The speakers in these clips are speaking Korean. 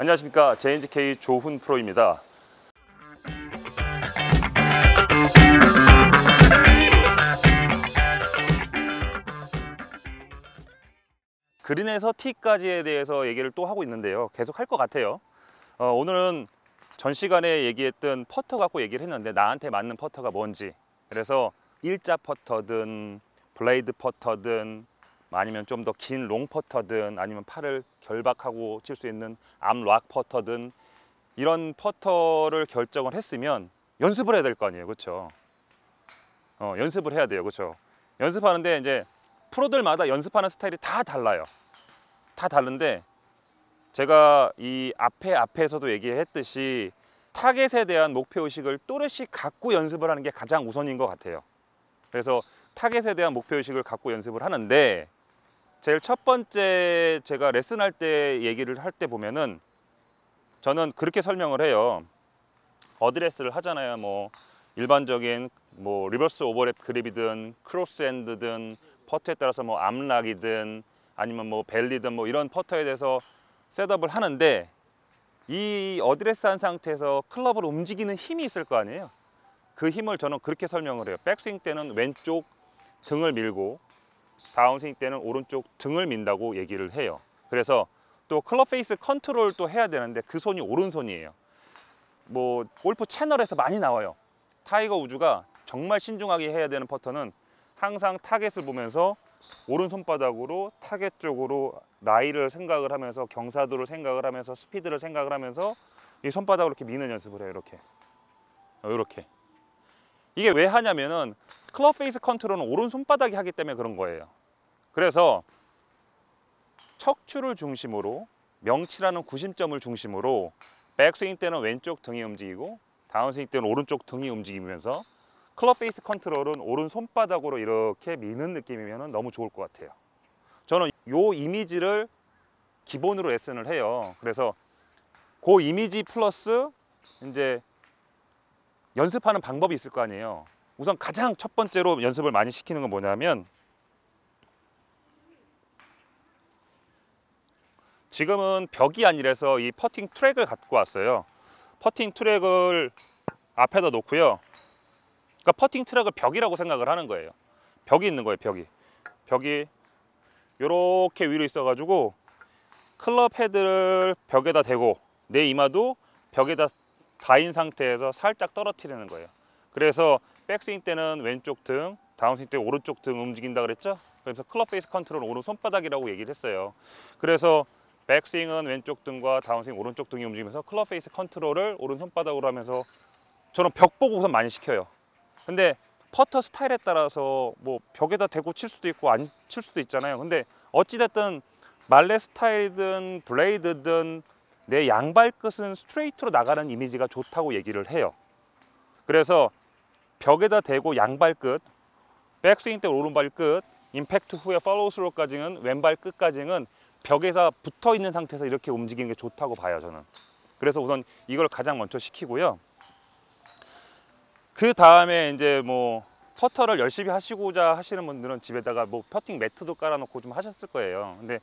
안녕하십니까, JNGK 조훈 프로입니다. 그린에서 티까지에 대해서 얘기를 또 하고 있는데요, 계속 할 것 같아요. 오늘은 전 시간에 얘기했던 퍼터 갖고 얘기를 했는데, 나한테 맞는 퍼터가 뭔지, 그래서 일자 퍼터든 블레이드 퍼터든 아니면 좀 더 긴 롱 퍼터든 아니면 팔을 결박하고 칠 수 있는 암락 퍼터든 이런 퍼터를 결정을 했으면 연습을 해야 될 거 아니에요, 그렇죠? 연습을 해야 돼요, 그렇죠? 연습하는데 이제 프로들마다 연습하는 스타일이 다 달라요. 다 다른데, 제가 이 앞에서도 얘기했듯이 타겟에 대한 목표의식을 또렷이 갖고 연습을 하는 게 가장 우선인 것 같아요. 그래서 타겟에 대한 목표의식을 갖고 연습을 하는데, 제일 첫 번째 제가 레슨할 때 얘기를 할 때 보면은 저는 그렇게 설명을 해요. 어드레스를 하잖아요. 뭐 일반적인 뭐 리버스 오버랩 그립이든 크로스 핸드든 퍼터에 따라서 뭐 암락이든 아니면 뭐 벨리든 뭐 이런 퍼터에 대해서 셋업을 하는데, 이 어드레스 한 상태에서 클럽을 움직이는 힘이 있을 거 아니에요. 그 힘을 저는 그렇게 설명을 해요. 백스윙 때는 왼쪽 등을 밀고 다운스윙 때는 오른쪽 등을 민다고 얘기를 해요. 그래서 또 클럽 페이스 컨트롤도 해야 되는데 그 손이 오른손이에요. 뭐 골프 채널에서 많이 나와요. 타이거 우즈가 정말 신중하게 해야 되는 퍼터는 항상 타겟을 보면서 오른손바닥으로 타겟 쪽으로 라이를 생각을 하면서, 경사도를 생각을 하면서, 스피드를 생각을 하면서 이 손바닥으로 이렇게 미는 연습을 해요. 이렇게. 이게 왜 하냐면은 클럽 페이스 컨트롤은 오른손바닥이 하기 때문에 그런 거예요. 그래서 척추를 중심으로, 명치라는 구심점을 중심으로 백스윙 때는 왼쪽 등이 움직이고 다운스윙 때는 오른쪽 등이 움직이면서 클럽 페이스 컨트롤은 오른손바닥으로 이렇게 미는 느낌이면 너무 좋을 것 같아요. 저는 이 이미지를 기본으로 레슨을 해요. 그래서 그 이미지 플러스 이제 연습하는 방법이 있을 거 아니에요. 우선 가장 첫 번째로 연습을 많이 시키는 건 뭐냐면, 지금은 벽이 아니라서 이 퍼팅 트랙을 갖고 왔어요. 퍼팅 트랙을 앞에다 놓고요. 그러니까 퍼팅 트랙을 벽이라고 생각을 하는 거예요. 벽이 있는 거예요, 벽이 이렇게 위로 있어가지고 클럽 헤드를 벽에다 대고 내 이마도 벽에다 닿인 상태에서 살짝 떨어뜨리는 거예요. 그래서 백스윙 때는 왼쪽 등, 다운스윙 때 오른쪽 등 움직인다 그랬죠? 그래서 클럽 페이스 컨트롤은 오른손바닥이라고 얘기를 했어요. 그래서 백스윙은 왼쪽 등과 다운스윙 오른쪽 등이 움직이면서 클럽 페이스 컨트롤을 오른손바닥으로 하면서, 저는 벽 보고 우선 많이 시켜요. 근데 퍼터 스타일에 따라서 뭐 벽에다 대고 칠 수도 있고 안 칠 수도 있잖아요. 근데 어찌됐든 말레 스타일이든 블레이드든 내 양발 끝은 스트레이트로 나가는 이미지가 좋다고 얘기를 해요. 그래서 벽에다 대고 양발 끝, 백스윙 때 오른발 끝, 임팩트 후에 팔로우 스로우까지는 왼발 끝까지는 벽에서 붙어 있는 상태에서 이렇게 움직이는 게 좋다고 봐요, 저는. 그래서 우선 이걸 가장 먼저 시키고요. 그 다음에 이제 뭐 퍼터를 열심히 하시고자 하시는 분들은 집에다가 뭐 퍼팅 매트도 깔아놓고 좀 하셨을 거예요. 근데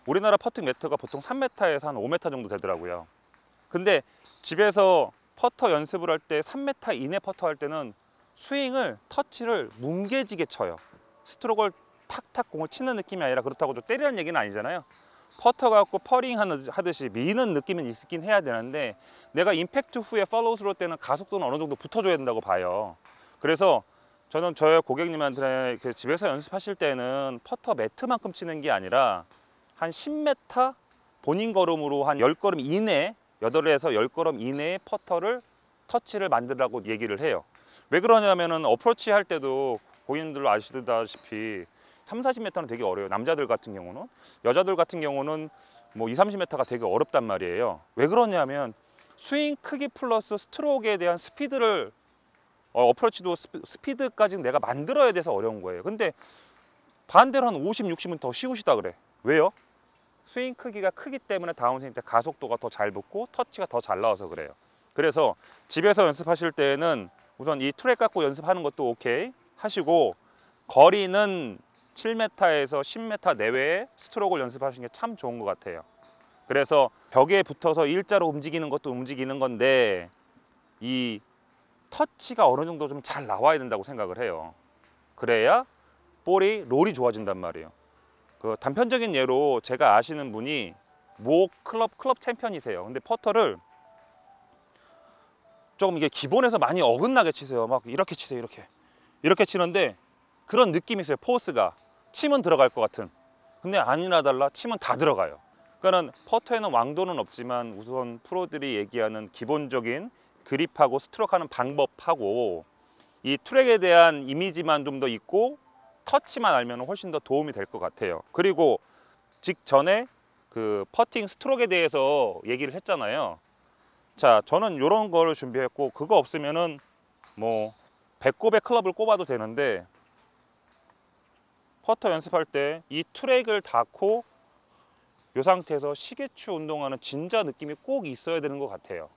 우리나라 퍼팅 매트가 보통 3m에서 한 5m 정도 되더라고요. 근데 집에서 퍼터 연습을 할 때 3m 이내 퍼터 할 때는 스윙을, 터치를 뭉개지게 쳐요. 스트로크를 탁탁 공을 치는 느낌이 아니라, 그렇다고 좀 때리는 얘기는 아니잖아요. 퍼터 갖고 퍼링 하듯이 미는 느낌은 있긴 해야 되는데, 내가 임팩트 후에 팔로우 스로 때는 가속도는 어느 정도 붙어줘야 된다고 봐요. 그래서 저는 저희 고객님한테 집에서 연습하실 때는 퍼터 매트만큼 치는 게 아니라 한 10m 본인 걸음으로 한 10걸음 이내, 8에서 10걸음 이내의 퍼터를, 터치를 만들라고 얘기를 해요. 왜 그러냐면은 어프로치 할 때도 고객님들 아시다시피 3, 40m는 되게 어려워요. 남자들 같은 경우는. 여자들 같은 경우는 뭐 2, 30m가 되게 어렵단 말이에요. 왜 그러냐면 스윙 크기 플러스 스트로크에 대한 스피드를, 어프로치도 스피드까지 내가 만들어야 돼서 어려운 거예요. 근데 반대로 한 50, 60은 더 쉬우시다 그래. 왜요? 스윙 크기가 크기 때문에 다운스윙 때 가속도가 더 잘 붙고 터치가 더 잘 나와서 그래요. 그래서 집에서 연습하실 때는 우선 이 트랙 갖고 연습하는 것도 오케이 하시고, 거리는 7m에서 10m 내외의 스트로크를 연습하시는 게 참 좋은 것 같아요. 그래서 벽에 붙어서 일자로 움직이는 것도 움직이는 건데 이 터치가 어느 정도 좀 잘 나와야 된다고 생각을 해요. 그래야 볼이 롤이 좋아진단 말이에요. 그 단편적인 예로 제가 아시는 분이 모 클럽 챔피언이세요. 근데 퍼터를 조금 이게 기본에서 많이 어긋나게 치세요. 막 이렇게 치세요. 이렇게 치는데 그런 느낌이 있어요. 포스가 치면 들어갈 것 같은. 근데 아니나 달라 치면 다 들어가요. 그러니까는 퍼터에는 왕도는 없지만 우선 프로들이 얘기하는 기본적인 그립하고 스트로크하는 방법하고 이 트랙에 대한 이미지만 좀 더 있고 터치만 알면 훨씬 더 도움이 될 것 같아요. 그리고 직전에 그 퍼팅 스트로크에 대해서 얘기를 했잖아요. 자, 저는 이런 걸 준비했고 그거 없으면은 뭐 배꼽에 클럽을 꼽아도 되는데 퍼터 연습할 때 이 트랙을 닿고 이 상태에서 시계추 운동하는 진짜 느낌이 꼭 있어야 되는 것 같아요.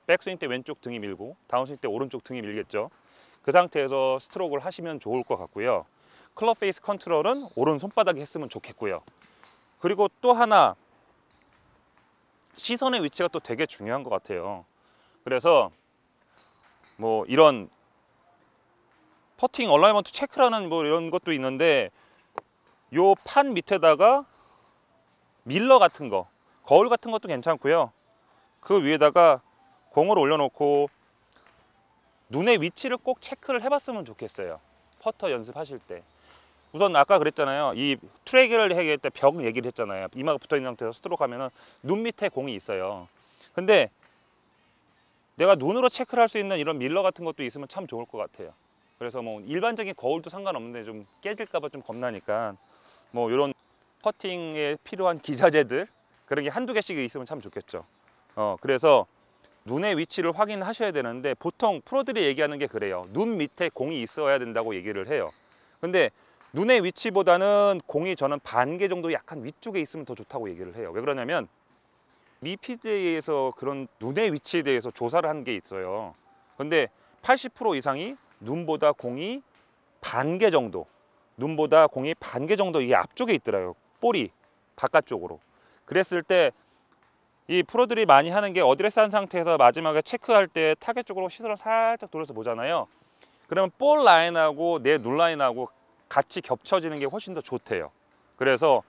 백스윙 때 왼쪽 등이 밀고 다운스윙 때 오른쪽 등이 밀겠죠. 그 상태에서 스트로크를 하시면 좋을 것 같고요. 클럽 페이스 컨트롤은 오른 손바닥에 했으면 좋겠고요. 그리고 또 하나 시선의 위치가 또 되게 중요한 것 같아요. 그래서 뭐 이런 퍼팅 얼라이먼트 체크라는 뭐 이런 것도 있는데 요 판 밑에다가 밀러 같은 거, 거울 같은 것도 괜찮고요. 그 위에다가 공을 올려놓고 눈의 위치를 꼭 체크를 해봤으면 좋겠어요. 퍼터 연습하실 때. 우선 아까 그랬잖아요. 이 트랙을 얘기할 때 벽 얘기를 했잖아요. 이마가 붙어있는 상태에서 스트로크 하면은 눈 밑에 공이 있어요. 근데 내가 눈으로 체크를 할 수 있는 이런 밀러 같은 것도 있으면 참 좋을 것 같아요. 그래서 뭐 일반적인 거울도 상관없는데 좀 깨질까봐 좀 겁나니까 뭐 이런 퍼팅에 필요한 기자재들 그런 게 한두 개씩 있으면 참 좋겠죠. 그래서 눈의 위치를 확인하셔야 되는데 보통 프로들이 얘기하는 게 그래요. 눈 밑에 공이 있어야 된다고 얘기를 해요. 근데 눈의 위치보다는 공이 저는 반개 정도 약간 위쪽에 있으면 더 좋다고 얘기를 해요. 왜 그러냐면 미피드에서 그런 눈의 위치에 대해서 조사를 한 게 있어요. 근데 80% 이상이 눈보다 공이 반개 정도, 눈보다 공이 반개 정도 이게 앞쪽에 있더라고요. 볼이 바깥쪽으로. 그랬을 때 이 프로들이 많이 하는 게 어드레스 한 상태에서 마지막에 체크할 때 타겟 쪽으로 시선을 살짝 돌려서 보잖아요. 그러면 볼 라인하고 내 눈 라인하고 같이 겹쳐지는 게 훨씬 더 좋대요. 그래서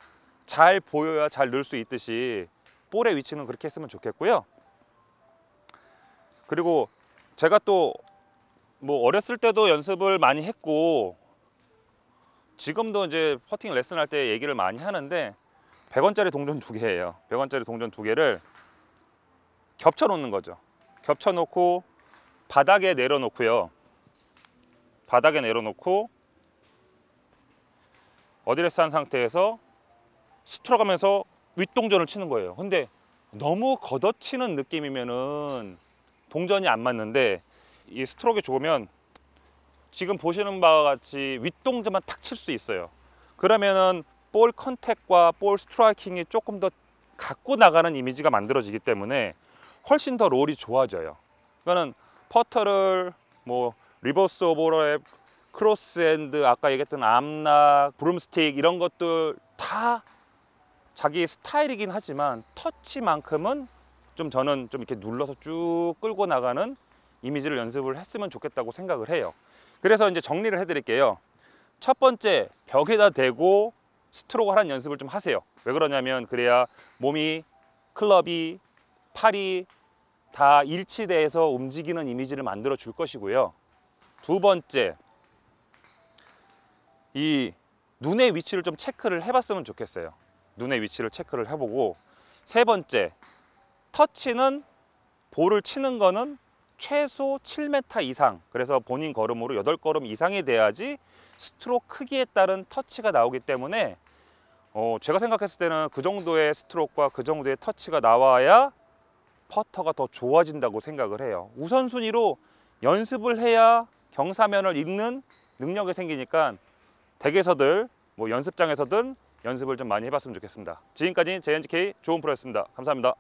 잘 보여야 잘 넣을 수 있듯이 볼의 위치는 그렇게 했으면 좋겠고요. 그리고 제가 또 뭐 어렸을 때도 연습을 많이 했고 지금도 이제 퍼팅 레슨 할 때 얘기를 많이 하는데 100원짜리 동전 2개예요. 100원짜리 동전 2개를 겹쳐 놓는 거죠. 겹쳐 놓고 바닥에 내려놓고요. 바닥에 내려놓고 어드레스 한 상태에서 스트로크 하면서 윗동전을 치는 거예요. 근데 너무 걷어치는 느낌이면은 동전이 안 맞는데 이 스트로크가 좋으면 지금 보시는 바와 같이 윗동전만 탁 칠 수 있어요. 그러면은 볼 컨택과 볼 스트라이킹이 조금 더 갖고 나가는 이미지가 만들어지기 때문에 훨씬 더 롤이 좋아져요. 그러니까는 퍼터를 뭐 리버스 오버랩, 크로스핸드, 아까 얘기했던 암락, 브룸스틱 이런 것들 다 자기 스타일이긴 하지만 터치만큼은 좀 저는 좀 이렇게 눌러서 쭉 끌고 나가는 이미지를 연습을 했으면 좋겠다고 생각을 해요. 그래서 이제 정리를 해드릴게요. 첫 번째, 벽에다 대고 스트로크 하는 연습을 좀 하세요. 왜 그러냐면 그래야 몸이, 클럽이, 팔이 다 일치돼서 움직이는 이미지를 만들어 줄 것이고요. 두 번째, 이 눈의 위치를 좀 체크를 해봤으면 좋겠어요. 눈의 위치를 체크를 해보고, 세 번째, 터치는 볼을 치는 거는 최소 7m 이상, 그래서 본인 걸음으로 8걸음 이상이 돼야지 스트로크 크기에 따른 터치가 나오기 때문에 제가 생각했을 때는 그 정도의 스트로크와 그 정도의 터치가 나와야 퍼터가 더 좋아진다고 생각을 해요. 우선순위로 연습을 해야 경사면을 읽는 능력이 생기니까 댁에서들 뭐 연습장에서든 연습을 좀 많이 해봤으면 좋겠습니다. 지금까지 JNGK 좋은 프로였습니다. 감사합니다.